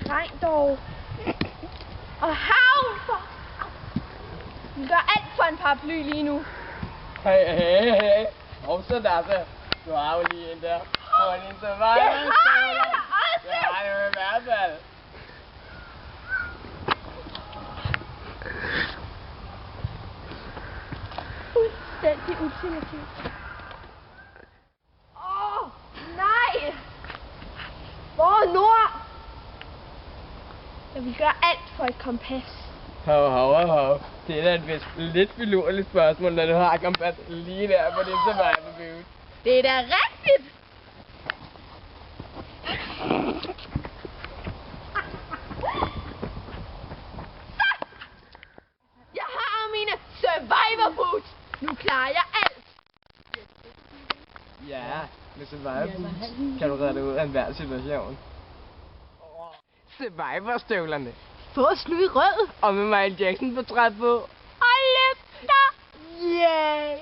dreng dog. Og havn for... Vi gør alt for en paraply lige nu. Hey. Og så Dasse. Du har jo lige en der. Og en survivor. Det har jeg da også! Det har jeg jo i hvert fald. Fuldstændig ultimativt. Nej! Hvor nord? Jeg vil gøre alt for et kompas. Hov. Det er da et lidt filurligt spørgsmål, når du har kompas lige der på din survivor build. Det er da rigtigt! Jeg har mine survivor boots! Nu klarer jeg alt! Ja, med survivor boots kan du redde dig ud af enhver situation. Survivor-støvlerne. Få snu i rød! Og med Michael Jackson portræt på. Og lygter! Yeah!